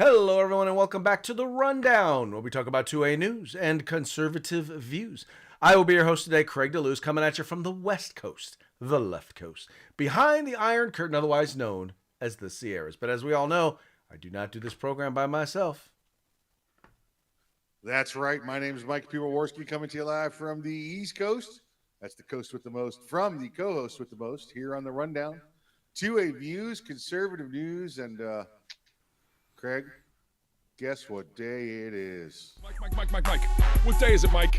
Hello, everyone, and welcome back to The Rundown, where we talk about 2A news and conservative views. I will be your host today, Craig DeLuz, coming at you from the West Coast, the left coast, behind the Iron Curtain, otherwise known as the Sierras. But as we all know, I do not do this program by myself. That's right. My name is Mike Piwowarski, coming to you live from the East Coast. That's the coast with the most, from the co-host with the most, here on The Rundown. 2A views, conservative news, and Craig, guess what day it is? Mike. What day is it, Mike?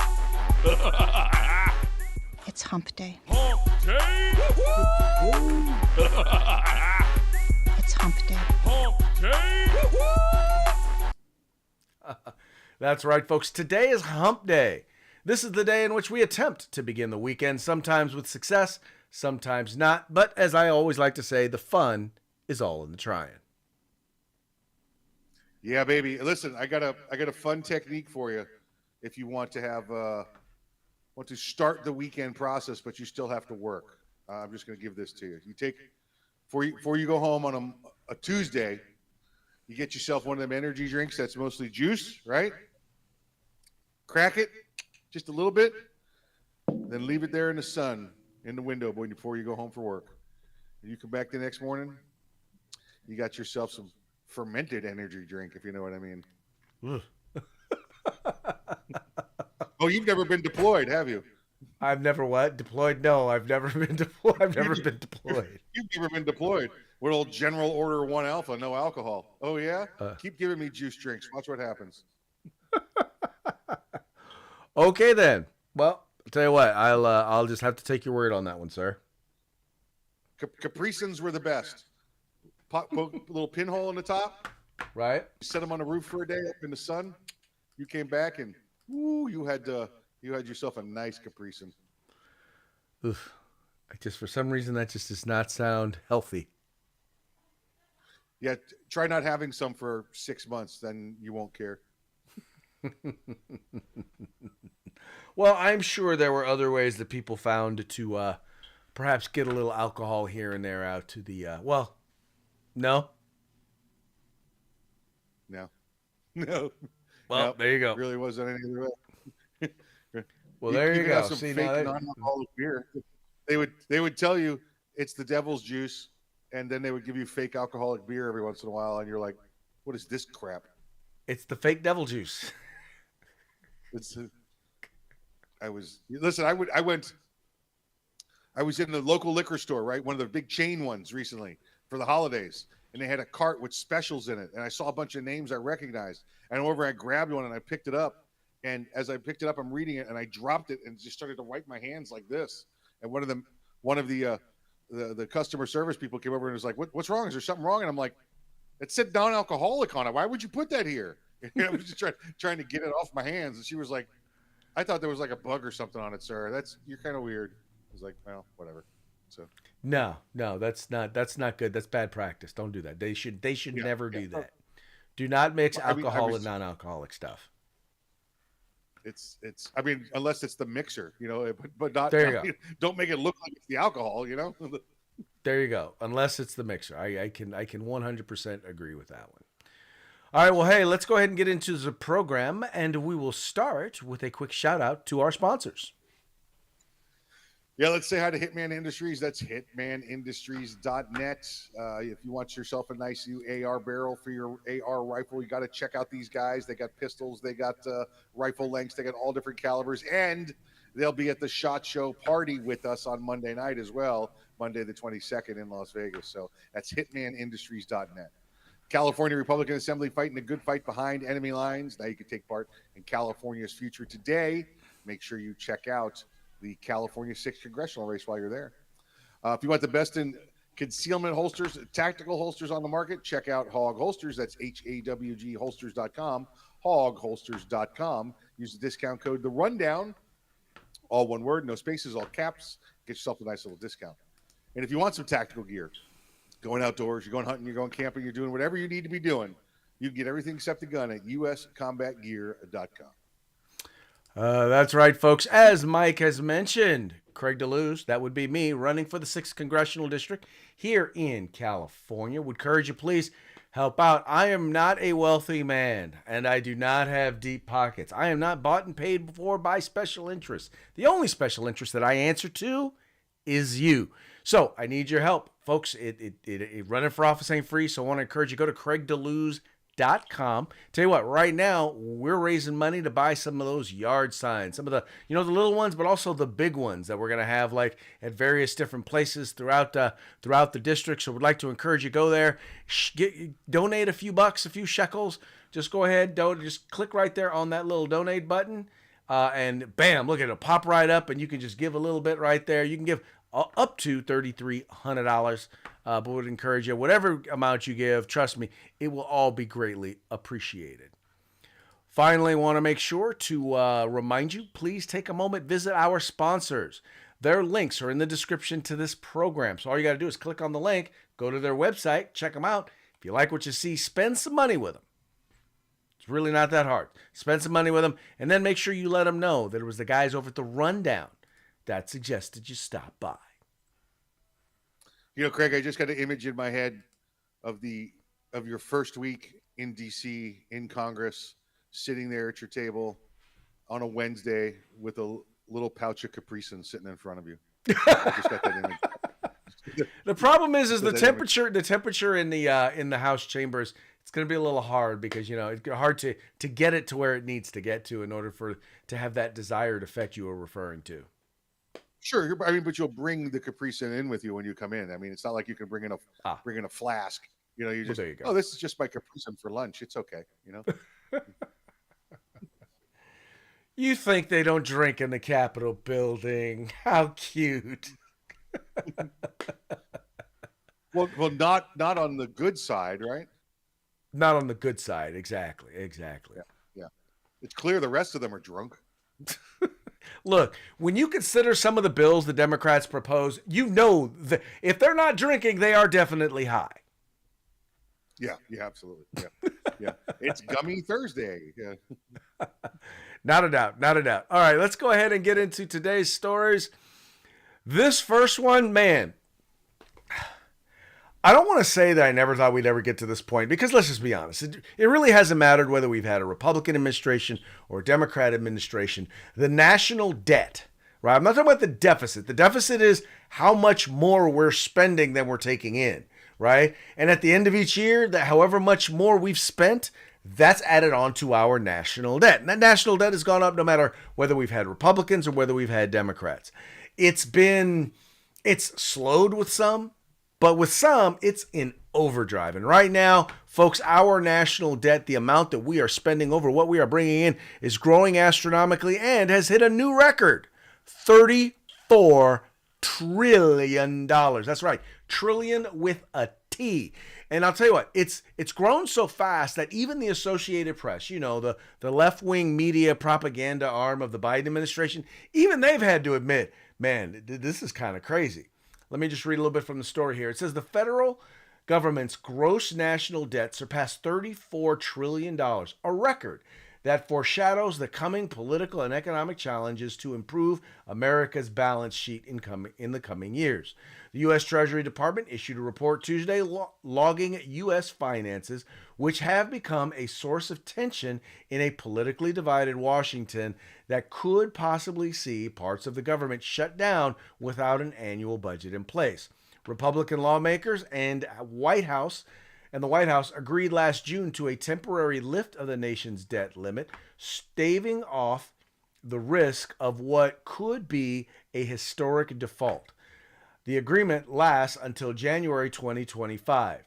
It's hump day. Hump day! It's hump day. Hump day! That's right, folks. Today is Hump Day. This is the day in which we attempt to begin the weekend, sometimes with success, sometimes not. But as I always like to say, the fun is all in the trying. Yeah, baby. Listen, I got a fun technique for you if you want to have want to start the weekend process, but you still have to work. I'm just going to give this to you. You take before you go home on a Tuesday, you get yourself one of them energy drinks that's mostly juice, right? Crack it just a little bit, then leave it there in the sun in the window before you go home for work. And you come back the next morning, you got yourself some fermented energy drink, if you know what I mean. Oh, you've never been deployed, have you? I've never what? Deployed? No, I've never been deployed. I've never been deployed. You've never been deployed. What old General Order 1 Alpha, no alcohol. Oh, yeah? Keep giving me juice drinks. Watch what happens. Okay, then. Well, I'll tell you what. I'll just have to take your word on that one, sir. Capri Suns were the best. Poke a little pinhole in the top. Right? Set them on the roof for a day up in the sun. You came back and you had yourself a nice Capri Sun. Oof. For some reason, that just does not sound healthy. Yeah, try not having some for 6 months, then you won't care. Well, I'm sure there were other ways that people found to perhaps get a little alcohol here and there out to the, no? No. Well, no, there you go. Really wasn't any other way. Well, there you could go. have some See, fake now non-alcoholic beer. They would tell you it's the devil's juice, and then they would give you fake alcoholic beer every once in a while, and you're like, "What is this crap?" it's the fake devil juice. I was in the local liquor store, right? One of the big chain ones recently for the holidays. And they had a cart with specials in it. And I saw a bunch of names I recognized. And I grabbed one and I picked it up. And as I picked it up, I'm reading it and I dropped it and just started to wipe my hands like this. And one of the customer service people came over and was like, what's wrong? Is there something wrong? And I'm like, it said non-alcoholic on it. Why would you put that here? And I was just trying to get it off my hands. And she was like, I thought there was like a bug or something on it, sir. You're kind of weird. I was like, well, whatever. So No, that's not good. That's bad practice. Don't do that. They should never do that. Do not mix alcohol and non-alcoholic stuff. It's unless it's the mixer, but not. There you go. Don't make it look like it's the alcohol, There you go. Unless it's the mixer. I can 100% agree with that one. All right, well, hey, let's go ahead and get into the program, and we will start with a quick shout out to our sponsors. Yeah, let's say hi to Hitman Industries. That's hitmanindustries.net. If you want yourself a nice new AR barrel for your AR rifle, you got to check out these guys. They got pistols, they got rifle lengths, they got all different calibers, and they'll be at the SHOT Show party with us on Monday night as well, Monday the 22nd in Las Vegas. So that's hitmanindustries.net. California Republican Assembly fighting a good fight behind enemy lines. Now you can take part in California's future today. Make sure you check out the California 6th Congressional race while you're there. If you want the best in concealment holsters, tactical holsters on the market, check out Hog Holsters. That's HAWG holsters.com, hogholsters.com. Use the discount code The Rundown, all one word, no spaces, all caps. Get yourself a nice little discount. And if you want some tactical gear, going outdoors, you're going hunting, you're going camping, you're doing whatever you need to be doing, you can get everything except the gun at uscombatgear.com. That's right, folks. As Mike has mentioned, Craig DeLuz, that would be me, running for the 6th Congressional District here in California. Would encourage you, please, help out. I am not a wealthy man, and I do not have deep pockets. I am not bought and paid for by special interests. The only special interest that I answer to is you. So I need your help. Folks, running for office ain't free, so I want to encourage you, go to CraigDeLuz.com. Tell you what, right now we're raising money to buy some of those yard signs, some of the, the little ones, but also the big ones that we're going to have like at various different places throughout the district. So we'd like to encourage you, go there, donate a few bucks, a few shekels. Just go ahead, just click right there on that little donate button, and bam, look at it, pop right up, and you can just give a little bit right there. You can give up to $3,300, but would encourage you, whatever amount you give, trust me, it will all be greatly appreciated. Finally, I want to make sure to remind you, please take a moment, visit our sponsors. Their links are in the description to this program. So all you got to do is click on the link, go to their website, check them out. If you like what you see, spend some money with them. It's really not that hard. Spend some money with them, and then make sure you let them know that it was the guys over at the Rundown that suggested you stop by. Craig, I just got an image in my head of your first week in DC, in Congress, sitting there at your table on a Wednesday with a little pouch of Capri Sun sitting in front of you. I just got that image. The problem is the temperature in the House chambers. It's going to be a little hard because it's hard to get it to where it needs to get to in order to have that desired effect you were referring to. Sure, but you'll bring the Capri Sun in with you when you come in. I mean, it's not like you can bring in a flask. You just, there you go. Oh, this is just my Capri Sun for lunch. It's okay. You think they don't drink in the Capitol building? How cute. well, not on the good side, right? Not on the good side, exactly. Yeah. It's clear the rest of them are drunk. Look, when you consider some of the bills the Democrats propose, that if they're not drinking, they are definitely high. Yeah, absolutely. Yeah. It's Gummy Thursday. Yeah. Not a doubt. All right, let's go ahead and get into today's stories. This first one, man, I don't want to say that I never thought we'd ever get to this point, because let's just be honest. It really hasn't mattered whether we've had a Republican administration or a Democrat administration. The national debt, right? I'm not talking about the deficit. The deficit is how much more we're spending than we're taking in, right? And at the end of each year, that however much more we've spent, that's added on to our national debt. And that national debt has gone up no matter whether we've had Republicans or whether we've had Democrats. It's slowed with some, but with some, it's in overdrive. And right now, folks, our national debt, the amount that we are spending over what we are bringing in, is growing astronomically and has hit a new record, $34 trillion. That's right, trillion with a T. And I'll tell you what, it's grown so fast that even the Associated Press, the left-wing media propaganda arm of the Biden administration, even they've had to admit, man, this is kind of crazy. Let me just read a little bit from the story here. It says the federal government's gross national debt surpassed $34 trillion, a record that foreshadows the coming political and economic challenges to improve America's balance sheet in the coming years. The U.S. Treasury Department issued a report Tuesday logging U.S. finances, which have become a source of tension in a politically divided Washington that could possibly see parts of the government shut down without an annual budget in place. Republican lawmakers and the White House agreed last June to a temporary lift of the nation's debt limit, staving off the risk of what could be a historic default. The agreement lasts until January 2025.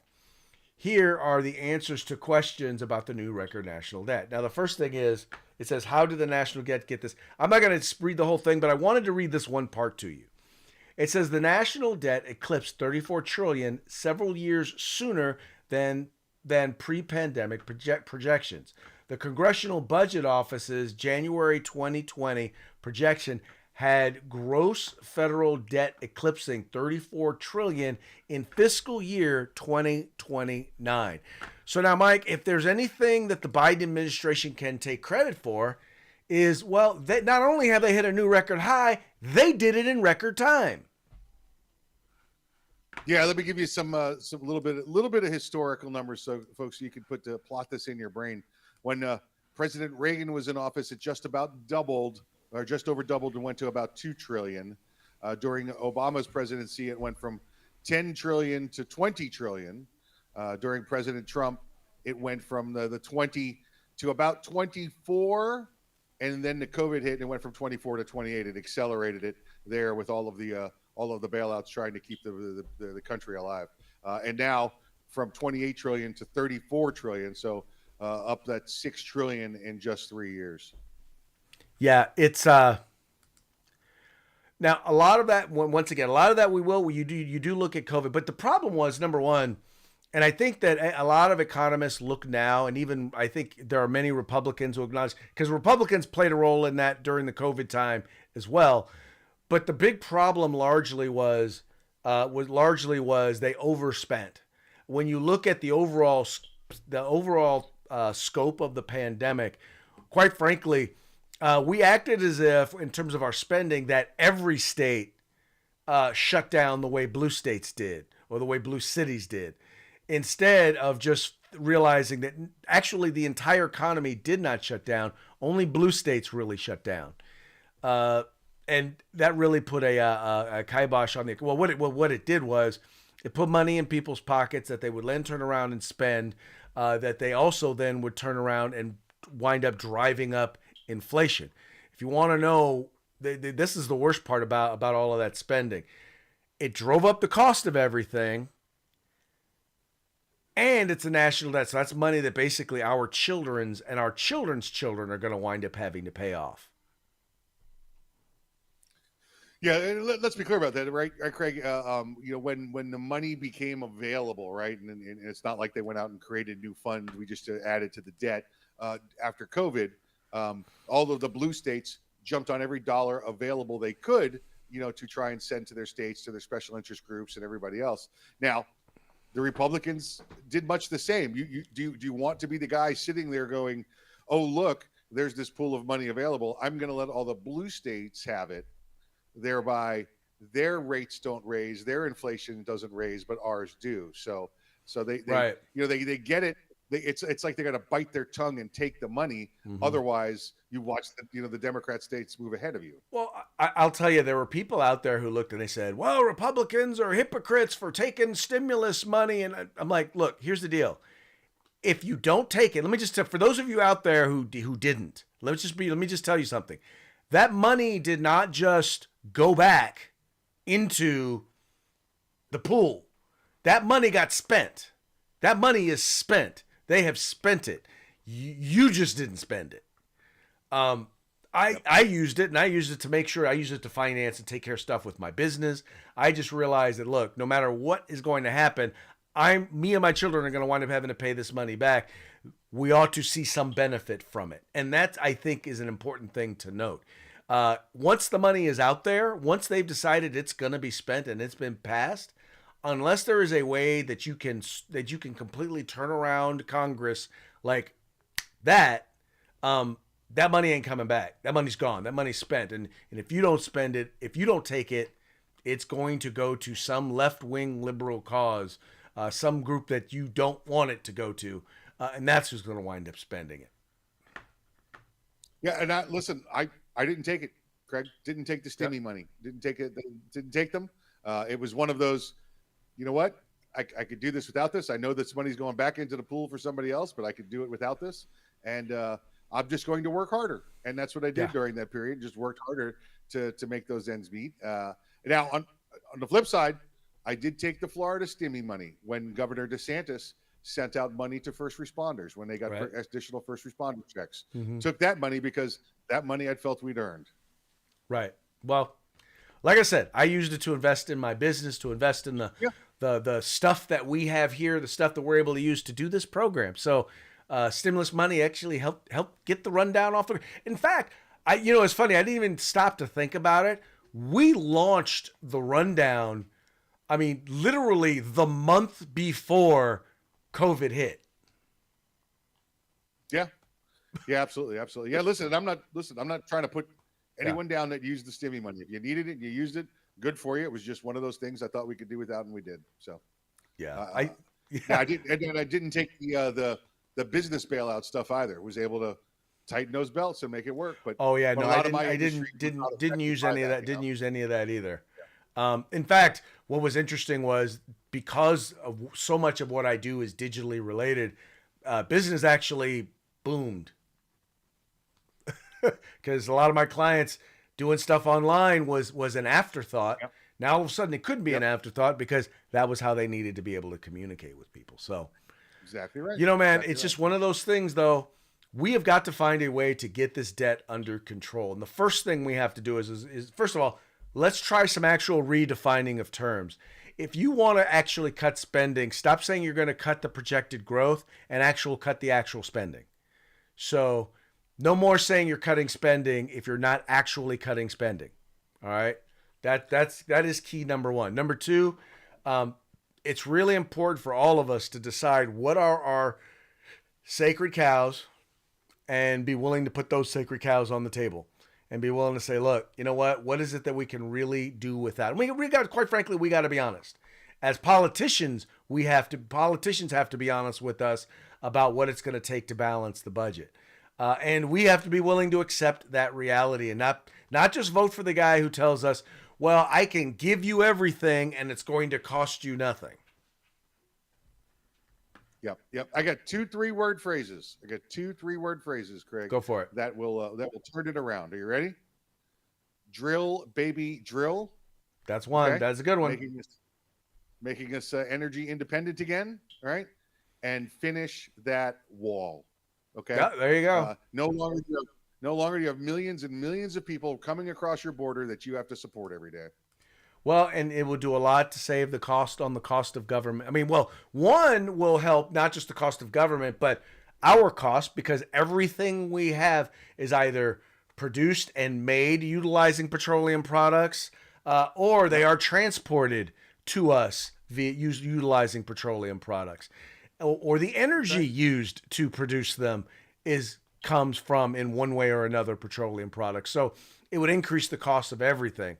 Here are the answers to questions about the new record national debt. Now, the first thing is, it says, how did the national debt get this? I'm not going to read the whole thing, but I wanted to read this one part to you. It says the national debt eclipsed $34 trillion several years sooner than pre-pandemic projections. The Congressional Budget Office's January 2020 projection had gross federal debt eclipsing $34 trillion in fiscal year 2029. So now, Mike, if there's anything that the Biden administration can take credit for, is, well, they, not only have they hit a new record high, they did it in record time. Yeah, let me give you some little bit of historical numbers, so folks, you can plot this in your brain. When President Reagan was in office, it just about doubled, or just over doubled, and went to about 2 trillion. During Obama's presidency, it went from 10 trillion to 20 trillion. During President Trump, it went from the 20 to about 24, and then the COVID hit, and it went from 24 to 28. It accelerated it there with all of the bailouts trying to keep the country alive. And now from 28 trillion to 34 trillion, so up that 6 trillion in just 3 years. Yeah, it's now a lot of that. Once again, a lot of that you do look at COVID, but the problem was, number one, and I think that a lot of economists look now, and even I think there are many Republicans who acknowledge, because Republicans played a role in that during the COVID time as well. But the big problem largely was they overspent. When you look at the overall scope of the pandemic, quite frankly, we acted as if, in terms of our spending, that every state shut down the way blue states did, or the way blue cities did, instead of just realizing that actually the entire economy did not shut down. Only blue states really shut down. And that really put a kibosh on the. Well, what it did was it put money in people's pockets that they would then turn around and spend. That they also then would turn around and wind up driving up inflation. If you want to know, this is the worst part about all of that spending. It drove up the cost of everything, and it's a national debt. So that's money that basically our children's and our children's children are going to wind up having to pay off. Yeah, let's be clear about that, right, Craig? When the money became available, right, and it's not like they went out and created new funds. We just added to the debt after COVID. All of the blue states jumped on every dollar available they could, to try and send to their states, to their special interest groups, and everybody else. Now, the Republicans did much the same. Do you want to be the guy sitting there going, "Oh, look, there's this pool of money available. I'm going to let all the blue states have it." Thereby, their rates don't raise, their inflation doesn't raise, but ours do. So they right. They get it. It's like they got to bite their tongue and take the money. Mm-hmm. Otherwise, you watch the Democrat states move ahead of you. Well, I'll tell you, there were people out there who looked and they said, "Well, Republicans are hypocrites for taking stimulus money." And I'm like, look, here's the deal. If you don't take it, let me just for those of you out there who didn't, let me just tell you something. That money did not just go back into the pool. That money got spent. That money is spent. They have spent it. You just didn't spend it. I used it, and I used it to make sure I used it to finance and take care of stuff with my business. I just realized that, look, no matter what is going to happen, me and my children are going to wind up having to pay this money back. We ought to see some benefit from it. And that, I think, is an important thing to note. Once the money is out there, once they've decided it's going to be spent and it's been passed, unless there is a way that you can completely turn around Congress like that, that money ain't coming back. That money's gone. That money's spent. And if you don't spend it, if you don't take it, it's going to go to some left-wing liberal cause, some group that you don't want it to go to, and that's who's going to wind up spending it. Yeah, and I didn't take it, Craig. Didn't take the stimmy money. Didn't take it. Didn't take them. It was one of those, you know what? I could do this without this. I know this money's going back into the pool for somebody else, but I could do it without this. And I'm just going to work harder. And that's what I did during that period. Just worked harder to make those ends meet. Now, on the flip side, I did take the Florida stimmy money when Governor DeSantis sent out money to first responders when they got additional first responder checks. Mm-hmm. Took that money because that money I felt we'd earned. Right. Well, like I said, I used it to invest in my business, to invest in the stuff that we have here, the stuff that we're able to use to do this program. So stimulus money actually helped get the rundown off. In fact, it's funny. I didn't even stop to think about it. We launched the rundown, literally the month before COVID hit. Yeah. Yeah, absolutely. Yeah, listen, I'm not trying to put anyone down that used the stimmy money. If you needed it, you used it. good for you. It was just one of those things I thought we could do without, and we did. So Yeah. yeah, I didn't take the business bailout stuff either. Was able to tighten those belts and make it work. But Oh yeah, but no, a lot I of my didn't industry was not didn't use affected any of by that. you Didn't know? use any of that either. In fact, what was interesting was because of so much of what I do is digitally related, business actually boomed because a lot of my clients doing stuff online was an afterthought. Yep. Now all of a sudden it couldn't be an afterthought because that was how they needed to be able to communicate with people. So, Exactly right. you know, man, Exactly it's right. just one of those things, though. We have got to find a way to get this debt under control. And the first thing we have to do is first of all, let's try some actual redefining of terms. If you want to actually cut spending, stop saying you're going to cut the projected growth and cut the actual spending. So no more saying you're cutting spending if you're not actually cutting spending. All right. That is key number one. Number two, it's really important for all of us to decide what are our sacred cows and be willing to put those sacred cows on the table and be willing to say, look, you know what is it that we can really do without? And we got, quite frankly, we got to be honest. As politicians, politicians have to be honest with us about what it's going to take to balance the budget. And we have to be willing to accept that reality and not just vote for the guy who tells us, well, I can give you everything and it's going to cost you nothing. Yep. I got 2 3-word phrases. Craig. Go for it. That will turn it around. Are you ready? Drill, baby, drill. That's one. Okay? That's a good one. Making us energy independent again. All right, and finish that wall. Okay. Yeah, there you go. No longer do you have millions and millions of people coming across your border that you have to support every day. Well, and it will do a lot to save the cost of government. I mean, well, one will help not just the cost of government, but our cost, because everything we have is either produced and made utilizing petroleum products, or they are transported to us via utilizing petroleum products, or the energy used to produce them comes from, in one way or another, petroleum products. So it would increase the cost of everything.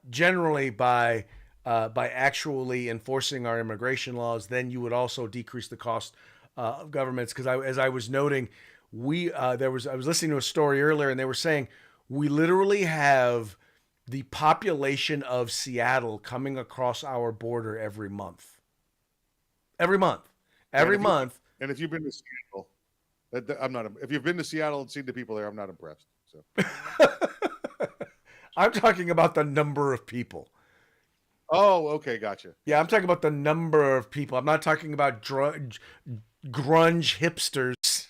Generally, by actually enforcing our immigration laws, then you would also decrease the cost of governments. Because as I was noting, I was listening to a story earlier, and they were saying we literally have the population of Seattle coming across our border every month. Every month. And if you've been to Seattle, if you've been to Seattle and seen the people there, I'm not impressed. So. I'm talking about the number of people. Oh, okay, gotcha. Yeah, I'm talking about the number of people. I'm not talking about grunge hipsters.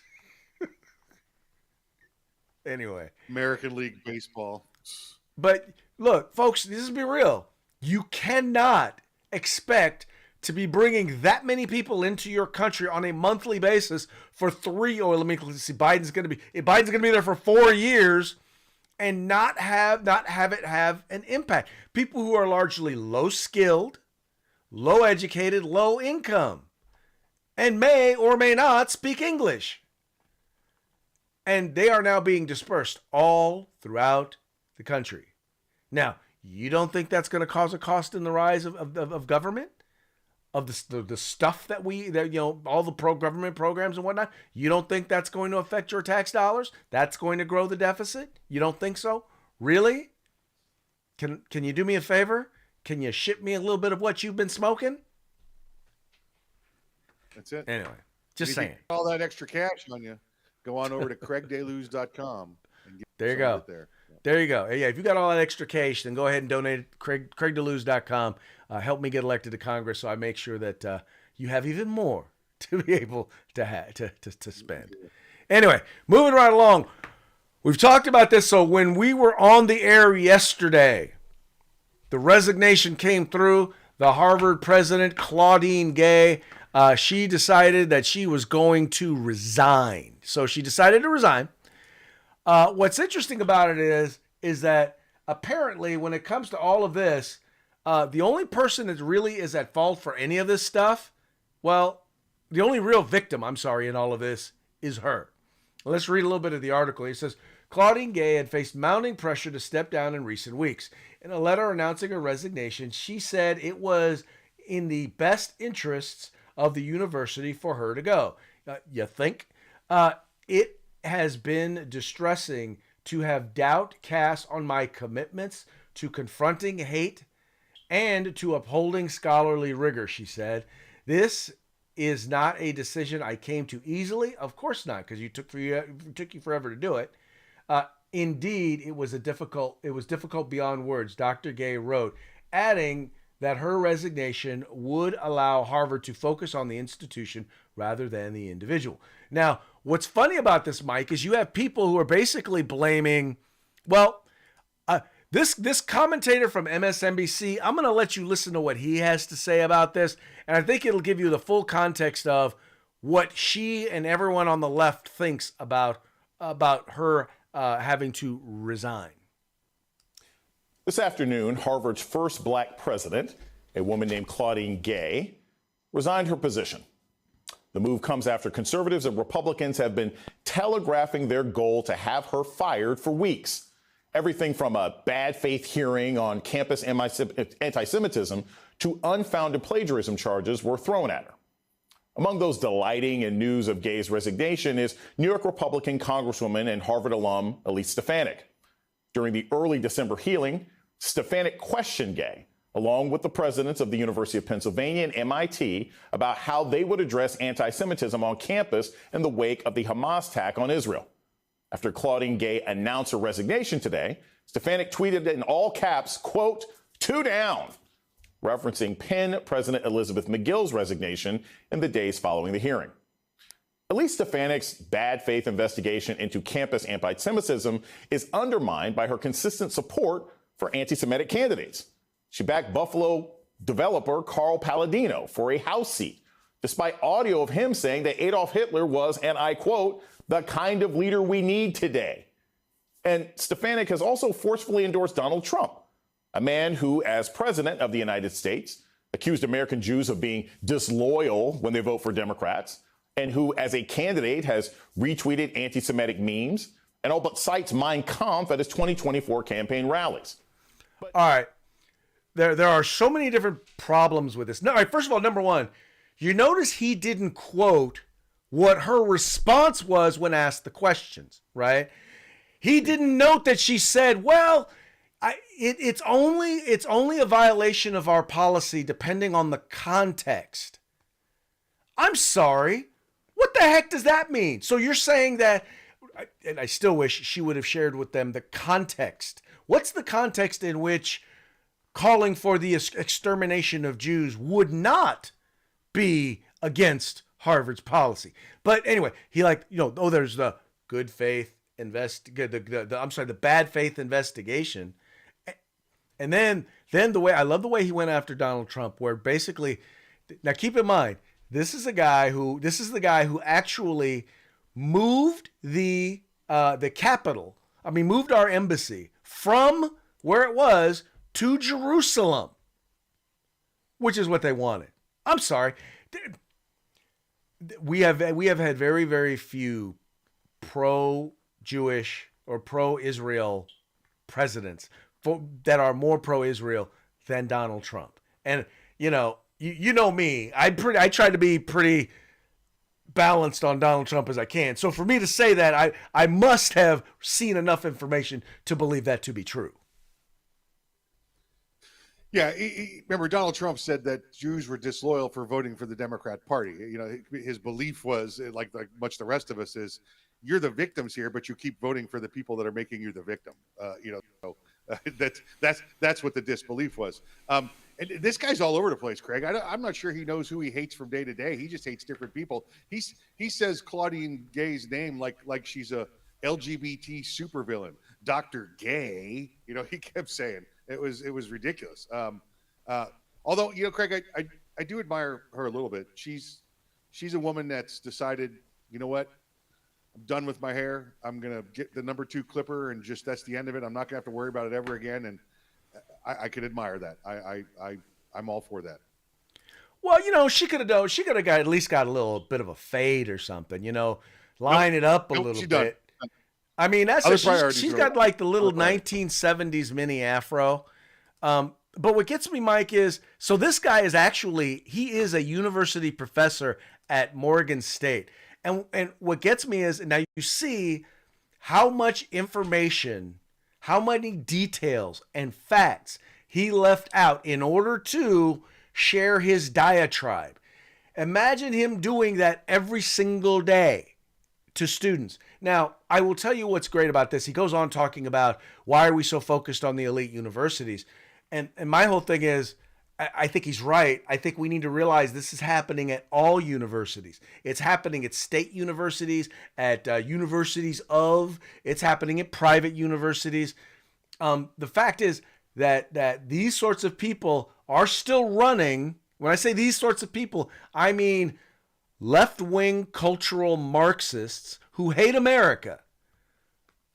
Anyway. American League Baseball. But look, folks, this is be real. You cannot expect to be bringing that many people into your country on a monthly basis for Biden's going to be there for 4 years and not have it have an impact. People who are largely low skilled, low educated, low income, and may or may not speak English. And they are now being dispersed all throughout the country. Now, you don't think that's going to cause a cost in the rise of government? Of the stuff that all the government programs and whatnot, you don't think that's going to affect your tax dollars? That's going to grow the deficit? You don't think so? Really? Can you do me a favor? Can you ship me a little bit of what you've been smoking? That's it. Anyway, just If you saying. get all that extra cash on you, go on over to CraigDeLuz.com and get There you some go. of it there. There you go. Yeah, if you got all that extra cash, then go ahead and donate it. CraigDeLuz.com. Help me get elected to Congress so I make sure that you have even more to be able to spend. Anyway, moving right along. We've talked about this. So when we were on the air yesterday, the resignation came through. The Harvard president, Claudine Gay, she decided that she was going to resign. So she decided to resign. What's interesting about it is that apparently when it comes to all of this, the only person that really is at fault for any of this stuff, well, the only real victim, in all of this, is her. Let's read a little bit of the article. It says, Claudine Gay had faced mounting pressure to step down in recent weeks. In a letter announcing her resignation, she said it was in the best interests of the university for her to go. You think? It has been distressing to have doubt cast on my commitments to confronting hate and to upholding scholarly rigor, she said. This is not a decision I came to easily. Of course not, because it took you forever to do it. Indeed, it was difficult beyond words, Dr. Gay wrote, adding that her resignation would allow Harvard to focus on the institution rather than the individual. Now, what's funny about this, Mike, is you have people who are basically blaming, this commentator from MSNBC, I'm going to let you listen to what he has to say about this, and I think it'll give you the full context of what she and everyone on the left thinks about her having to resign. This afternoon, Harvard's first black president, a woman named Claudine Gay, resigned her position. The move comes after conservatives and Republicans have been telegraphing their goal to have her fired for weeks. Everything from a bad faith hearing on campus anti-Semitism to unfounded plagiarism charges were thrown at her. Among those delighting in news of Gay's resignation is New York Republican Congresswoman and Harvard alum Elise Stefanik. During the early December hearing, Stefanik questioned Gay, along with the presidents of the University of Pennsylvania and MIT, about how they would address anti-Semitism on campus in the wake of the Hamas attack on Israel. After Claudine Gay announced her resignation today, Stefanik tweeted in all caps, quote, "two down," referencing Penn President Elizabeth McGill's resignation in the days following the hearing. Elise Stefanik's bad faith investigation into campus anti-Semitism is undermined by her consistent support for anti-Semitic candidates. She backed Buffalo developer Carl Palladino for a House seat, despite audio of him saying that Adolf Hitler was, and I quote, "the kind of leader we need today." And Stefanik has also forcefully endorsed Donald Trump, a man who, as president of the United States, accused American Jews of being disloyal when they vote for Democrats, and who, as a candidate, has retweeted anti-Semitic memes and all but cites Mein Kampf at his 2024 campaign rallies. All right. There are so many different problems with this. No, all right, first of all, number one, you notice he didn't quote what her response was when asked the questions, right? He didn't note that she said, well, it's only a violation of our policy depending on the context. I'm sorry. What the heck does that mean? So you're saying that, and I still wish she would have shared with them the context. What's the context in which calling for the extermination of Jews would not be against Harvard's policy? But anyway, he there's the good faith the bad faith investigation. And then I love the way he went after Donald Trump, where basically, now keep in mind, this is the guy who actually moved the capital. I mean, moved our embassy from where it was to Jerusalem, which is what they wanted. I'm sorry. We have had very, very few pro-Jewish or pro-Israel presidents that are more pro-Israel than Donald Trump. And you know me, I try to be pretty balanced on Donald Trump as I can. So for me to say that, I must have seen enough information to believe that to be true. Yeah, remember Donald Trump said that Jews were disloyal for voting for the Democrat Party. His belief was, like much the rest of us, is you're the victims here, but you keep voting for the people that are making you the victim. That's what the disbelief was. And this guy's all over the place, Craig. I'm not sure he knows who he hates from day to day. He just hates different people. He says Claudine Gay's name like she's a LGBT supervillain. Dr. Gay, he kept saying. It was ridiculous. Although, Craig, I do admire her a little bit. She's a woman that's decided, you know what? I'm done with my hair. I'm going to get the number 2 clipper and just that's the end of it. I'm not going to have to worry about it ever again. And I can admire that. I'm all for that. Well, she could have at least got a little bit of a fade or something, line it up a little bit. I mean, that's Other she's priorities got are- like the little other priorities. 1970s mini afro. But what gets me, Mike, is so this guy is he is a university professor at Morgan State. And what gets me is now you see how much information, how many details and facts he left out in order to share his diatribe. Imagine him doing that every single day to students. Now, I will tell you what's great about this. He goes on talking about why are we so focused on the elite universities? And my whole thing is, I think he's right. I think we need to realize this is happening at all universities. It's happening at state universities, at it's happening at private universities. The fact is that these sorts of people are still running. When I say these sorts of people, I mean left-wing cultural Marxists who hate America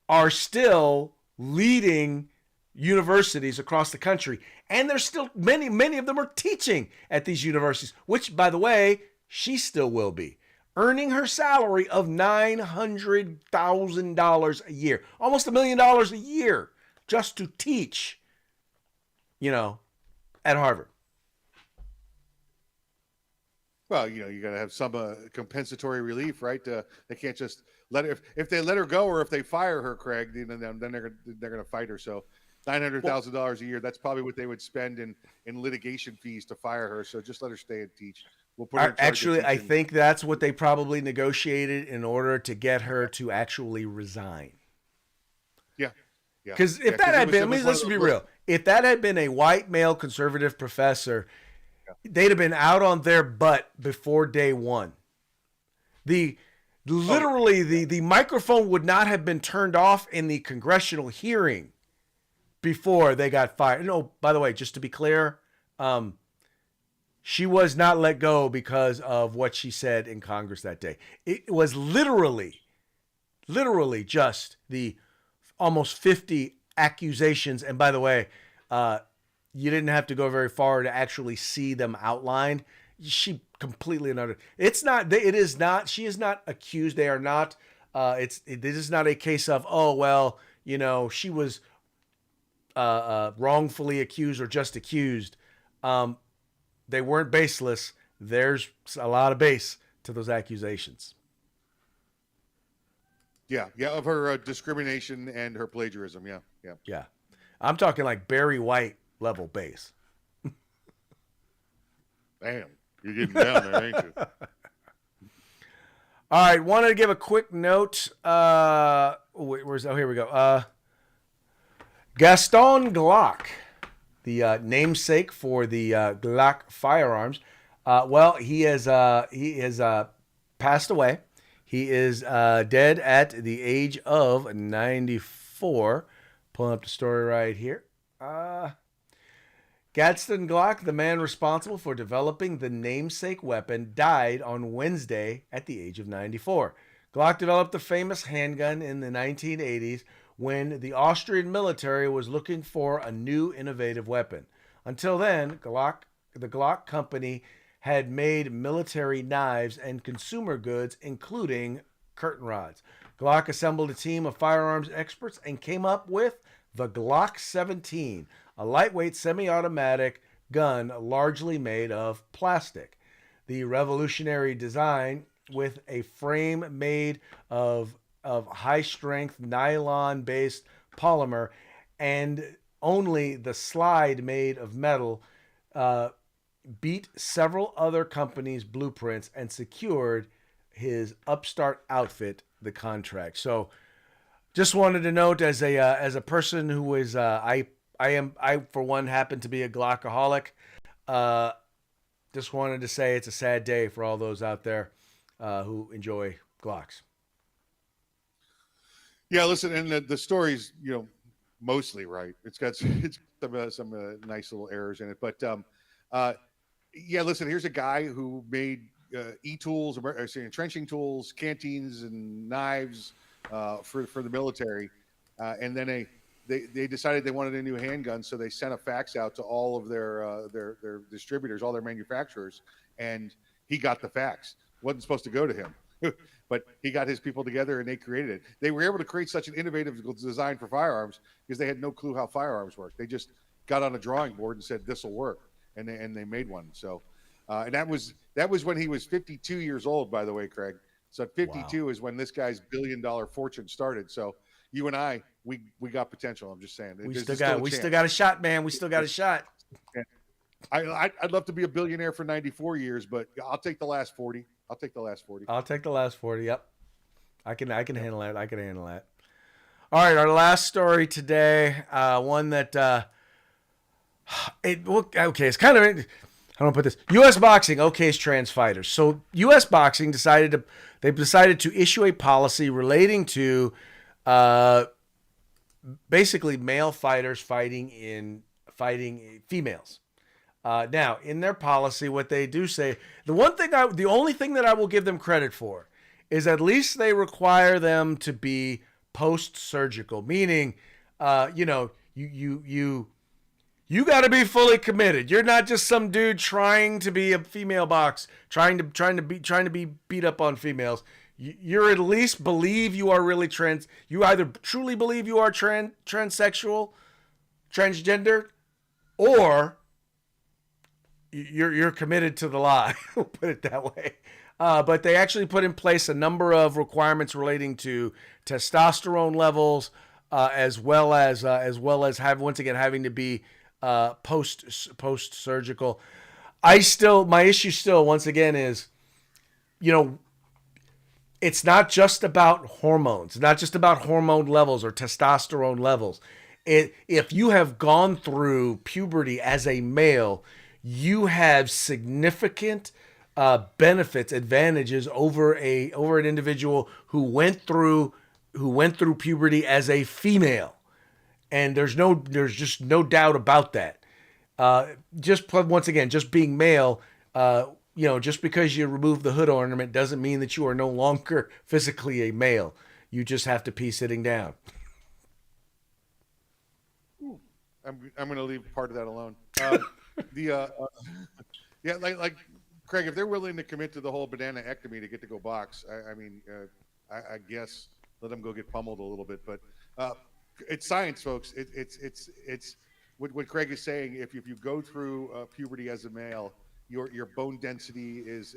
are still leading universities across the country. And there's still many of them are teaching at these universities, which, by the way, she still will be, earning her salary of $900,000 a year, almost $1 million a year, just to teach, at Harvard. Well, you got to have some compensatory relief, right? They can't just let her, if they let her go or if they fire her, Craig, then they're going to fight her. So $900,000 a year, that's probably what they would spend in litigation fees to fire her. So just let her stay and teach. We'll put her in charge of Actually, I teaching. think that's what they probably negotiated in order to get her to actually resign. Yeah. Because if that had been, let's be real. If that had been a white male conservative professor, they'd have been out on their butt before day one. The microphone would not have been turned off in the congressional hearing before they got fired. No, by the way, just to be clear, she was not let go because of what she said in Congress that day. It was literally just the almost 50 accusations. And by the way, you didn't have to go very far to actually see them outlined. She completely another. It is not. She is not accused. They are not. This is not a case of she was wrongfully accused or just accused. They weren't baseless. There's a lot of base to those accusations. Yeah, of her discrimination and her plagiarism. Yeah. I'm talking like Barry White level base. Damn, you're getting down there, ain't you? All right, wanted to give a quick note. Here we go. Gaston Glock, the namesake for the Glock firearms. He has passed away. He is dead at the age of 94. Pulling up the story right here. Gaston Glock, the man responsible for developing the namesake weapon, died on Wednesday at the age of 94. Glock developed the famous handgun in the 1980s when the Austrian military was looking for a new innovative weapon. Until then, the Glock company had made military knives and consumer goods, including curtain rods. Glock assembled a team of firearms experts and came up with the Glock 17, a lightweight semi-automatic gun largely made of plastic. The revolutionary design, with a frame made of high-strength nylon-based polymer and only the slide made of metal, beat several other companies' blueprints and secured his upstart outfit the contract. So, just wanted to note, as a person who is I for one happen to be a Glockaholic, just wanted to say it's a sad day for all those out there who enjoy Glocks. Yeah, listen, and the story's mostly right. It's got some nice little errors in it, but listen. Here's a guy who made e-tools, entrenching tools, canteens, and knives for the military, and then they decided they wanted a new handgun, so they sent a fax out to all of their distributors, all their manufacturers, and he got the fax. Wasn't supposed to go to him. but he got his people together and they created it. They were able to create such an innovative design for firearms because they had no clue how firearms work. They just got on a drawing board and said this will work, and they made one. So, and that was when he was 52 years old, by the way, Craig. So at 52 is when this guy's $1 billion fortune started. So you and I, we got potential. I'm just saying. We still got a shot, man. We still got a shot. Yeah. I'd love to be a billionaire for 94 years, but I'll take the last 40. I'll take the last 40. I'll take the last 40. Yep. I can handle that. I can handle that. All right. Our last story today, one that, it's kind of, how do I put this? U.S. Boxing okays trans fighters. So U.S. Boxing decided to issue a policy relating to, basically male fighters fighting females. Now, in their policy, what they do say, the only thing that I will give them credit for is at least they require them to be post-surgical, meaning, you got to be fully committed. You're not just some dude trying to be a female box, trying to be beat up on females. You're at least believe you are really trans. You either truly believe you are transsexual, transgender, or you're committed to the lie. We'll put it that way. But they actually put in place a number of requirements relating to testosterone levels, as well as having to be post surgical. My issue still once again is, it's not just about hormones. It's not just about hormone levels or testosterone levels. If you have gone through puberty as a male, you have significant benefits, advantages over an individual who went through puberty as a female, and there's just no doubt about that. Just being male, just because you remove the hood ornament doesn't mean that you are no longer physically a male. You just have to pee sitting down. I'm going to leave part of that alone. Like Craig, if they're willing to commit to the whole banana-ectomy to get to go box, I guess let them go get pummeled a little bit. But it's science, folks. It's what Craig is saying. If you go through puberty as a male, your bone density is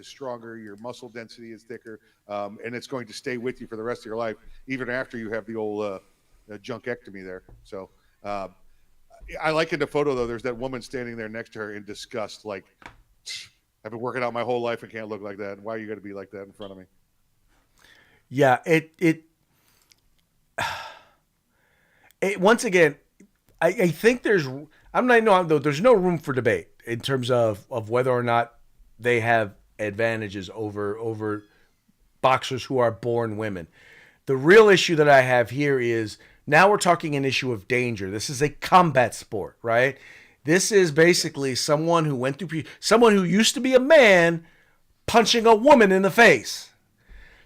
stronger, your muscle density is thicker, and it's going to stay with you for the rest of your life, even after you have the old junkectomy there. So. I like in the photo though. There's that woman standing there next to her in disgust, like, I've been working out my whole life and can't look like that. Why are you going to be like that in front of me? Yeah, it once again, I think there's no room for debate in terms of whether or not they have advantages over boxers who are born women. The real issue that I have here is, now we're talking an issue of danger. This is a combat sport, right? This is basically someone who used to be a man punching a woman in the face,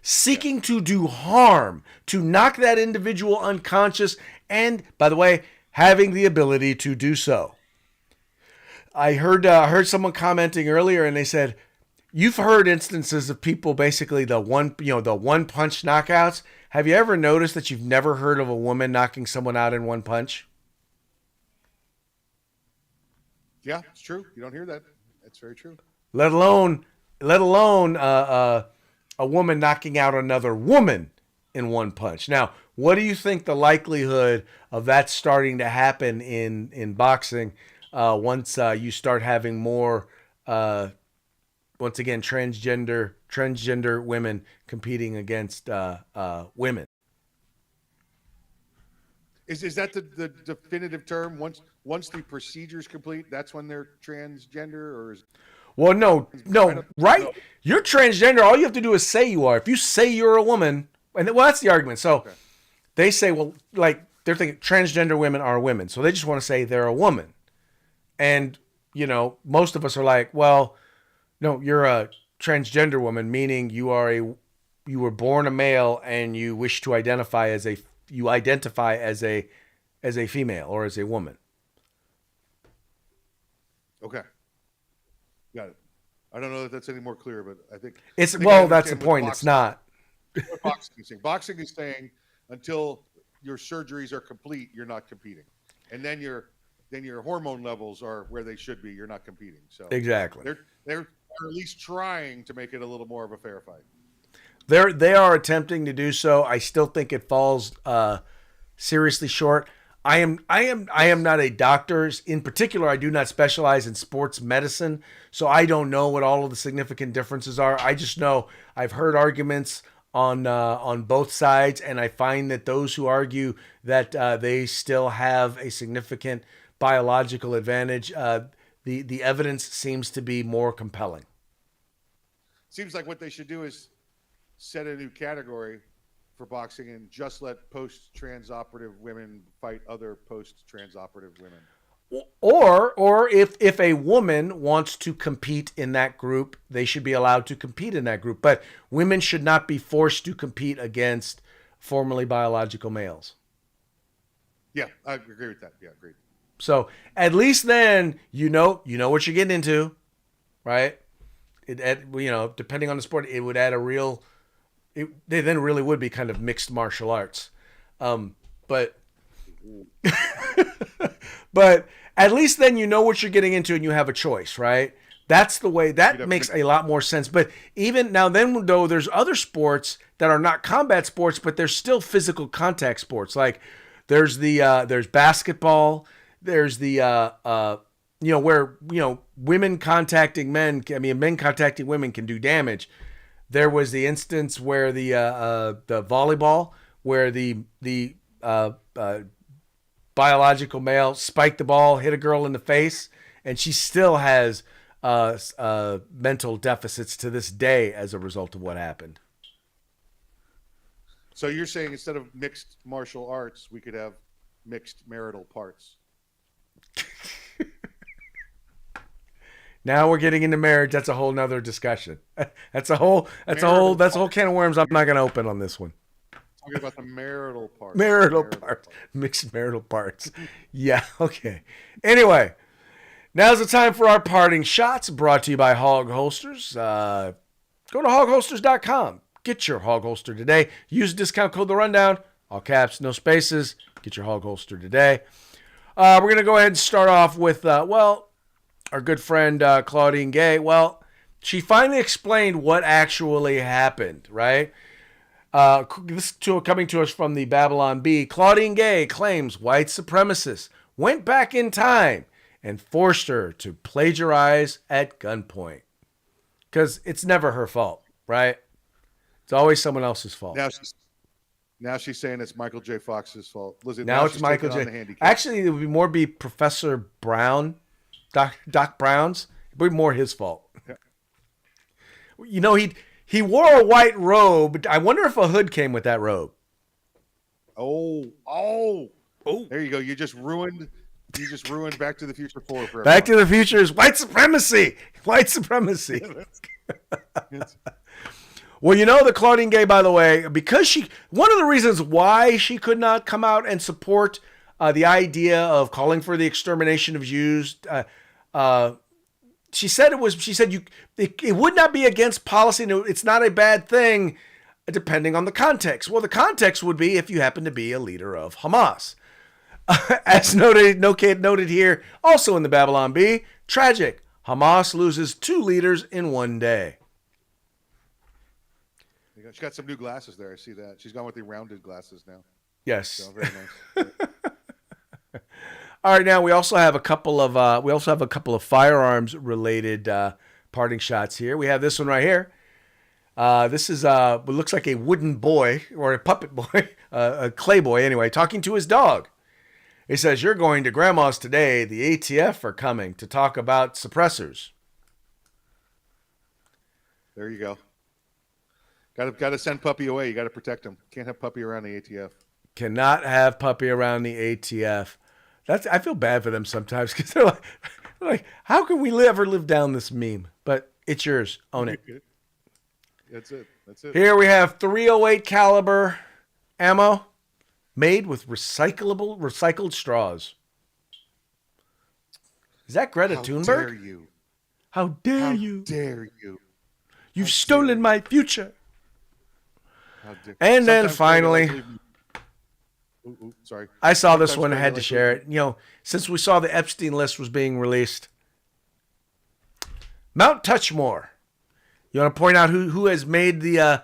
seeking to do harm, to knock that individual unconscious, and, by the way, having the ability to do so. I heard someone commenting earlier, and they said, you've heard instances of people basically the one punch knockouts. Have you ever noticed that you've never heard of a woman knocking someone out in one punch? Yeah, it's true. You don't hear that. That's very true. Let alone a woman knocking out another woman in one punch. Now, what do you think the likelihood of that starting to happen in boxing once you start having more, once again, transgender women competing against women? Is that the definitive term? Once the procedure's complete, that's when they're transgender, or is? Well, no, right? You're transgender. All you have to do is say you are. If you say you're a woman, and that's the argument. So they say, well, like they're thinking transgender women are women, so they just want to say they're a woman. And most of us are like, well, no, you're a transgender woman, meaning you were born a male and you wish to identify as a female or as a woman. Okay. Got it. I don't know if that's any more clear, but I think It's I think I well, that's the understand what point. It's not. what boxing is saying. Boxing is saying until your surgeries are complete, you're not competing, and then your hormone levels are where they should be. You're not competing. So Exactly. they're at least trying to make it a little more of a fair fight. They are attempting to do so. I still think it falls seriously short. I am not a doctor. In particular, I do not specialize in sports medicine, so I don't know what all of the significant differences are. I just know I've heard arguments on both sides, and I find that those who argue that they still have a significant biological advantage, the evidence seems to be more compelling. Seems like what they should do is set a new category for boxing and just let post-transoperative women fight other post-transoperative women. Or if a woman wants to compete in that group, they should be allowed to compete in that group. But women should not be forced to compete against formerly biological males. Yeah, I agree with that. Yeah, agreed. So at least then you know what you're getting into, right? Depending on the sport, it would add a real. They then really would be kind of mixed martial arts, but at least then you know what you're getting into and you have a choice, right? That's the way that makes a lot more sense. But even now, then though, there's other sports that are not combat sports, but they're still physical contact sports. Like there's there's basketball. There's the where women contacting men. I mean, men contacting women can do damage. There was the instance where the volleyball, where the biological male spiked the ball, hit a girl in the face, and she still has mental deficits to this day as a result of what happened. So you're saying instead of mixed martial arts, we could have mixed marital parts? Now we're getting into marriage. That's a whole nother discussion. That's a whole can of worms I'm not going to open on this one. Talking about the marital parts. Marital parts. Mixed marital parts. Yeah, okay. Anyway, now's the time for our parting shots, brought to you by Hog Holsters. Go to hogholsters.com. Get your Hog Holster today. Use the discount code The Rundown. All caps, no spaces. Get your Hog Holster today. We're going to go ahead and start off with, our good friend Claudine Gay. Well, she finally explained what actually happened, right? Coming to us from the Babylon Bee, Claudine Gay claims white supremacists went back in time and forced her to plagiarize at gunpoint. Because it's never her fault, right? It's always someone else's fault. Now she's saying it's Michael J. Fox's fault. Listen, now it's Michael J. Actually, it would be more Professor Brown, Doc Brown's. It would be more his fault. Yeah. He wore a white robe. I wonder if a hood came with that robe. Oh! There you go. You just ruined Back to the Future 4 for Back to the Future is white supremacy. White supremacy. Well, the Claudine Gay, by the way, because one of the reasons why she could not come out and support the idea of calling for the extermination of Jews, she said it would not be against policy. It's not a bad thing, depending on the context. Well, the context would be if you happen to be a leader of Hamas. As noted here, also in the Babylon Bee, tragic. Hamas loses 2 leaders in one day. She got some new glasses there. I see that. She's gone with the rounded glasses now. Yes. So, very nice. All right, now we also have a couple of firearms related parting shots here. We have this one right here. This is what looks like a wooden boy or a puppet boy, a clay boy anyway, talking to his dog. He says, "You're going to Grandma's today. The ATF are coming to talk about suppressors." There you go. Got to send Puppy away. You got to protect him. Can't have Puppy around the ATF. Cannot have Puppy around the ATF. I feel bad for them sometimes because they're like, how can we ever live down this meme? But it's yours. Own it. That's it. Here we have .308 caliber ammo made with recycled straws. Is that Greta Thunberg? Dare you? How dare How you? dare you? You've stolen my future. How dare- And then Sometimes finally, Craig, I like to leave- Ooh, sorry. I saw this Sometimes one. I Craig, had to like share leave- it. You know, since we saw the Epstein list was being released, Mount Touchmore. You want to point out who has made the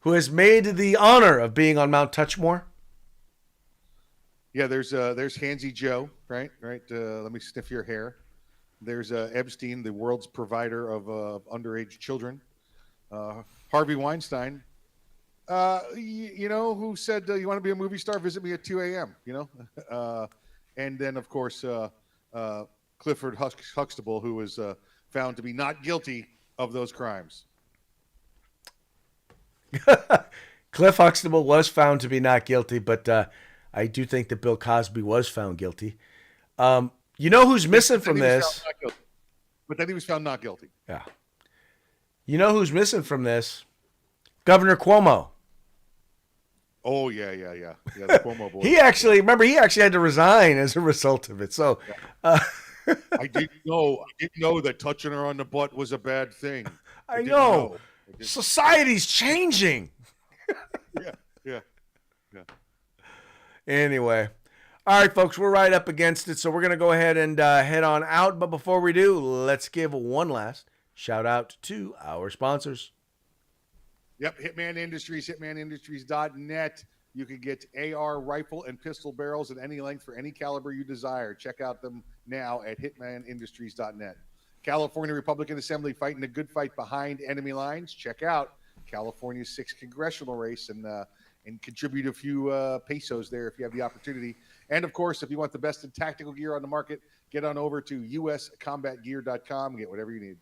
who has made the honor of being on Mount Touchmore? Yeah, there's Handsy Joe, right? Let me sniff your hair. There's Epstein, the world's provider of underage children. Harvey Weinstein. You know, who said you want to be a movie star? Visit me at 2 a.m. You know, and then of course Clifford Huxtable, who was found to be not guilty of those crimes. Cliff Huxtable was found to be not guilty, but I do think that Bill Cosby was found guilty. You know who's missing from this? But then he was found not guilty. Yeah. You know who's missing from this? Governor Cuomo. Oh yeah. The Cuomo boy. He actually had to resign as a result of it. So, I didn't know that touching her on the butt was a bad thing. I didn't know. I didn't- Society's changing. Yeah. Anyway. All right, folks, we're right up against it, so we're going to go ahead and head on out. But before we do, let's give one last shout out to our sponsors. Yep, Hitman Industries, hitmanindustries.net. You can get AR rifle and pistol barrels at any length for any caliber you desire. Check out them now at hitmanindustries.net. California Republican Assembly fighting a good fight behind enemy lines. Check out California's 6th congressional race and contribute a few pesos there if you have the opportunity. And of course, if you want the best in tactical gear on the market, get on over to uscombatgear.com and get whatever you need.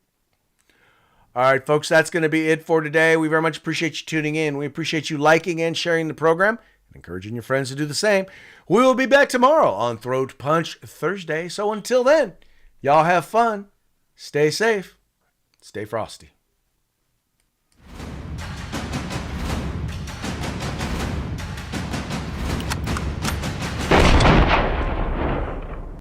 All right, folks, that's going to be it for today. We very much appreciate you tuning in. We appreciate you liking and sharing the program and encouraging your friends to do the same. We will be back tomorrow on Throat Punch Thursday. So until then, y'all have fun, stay safe, stay frosty.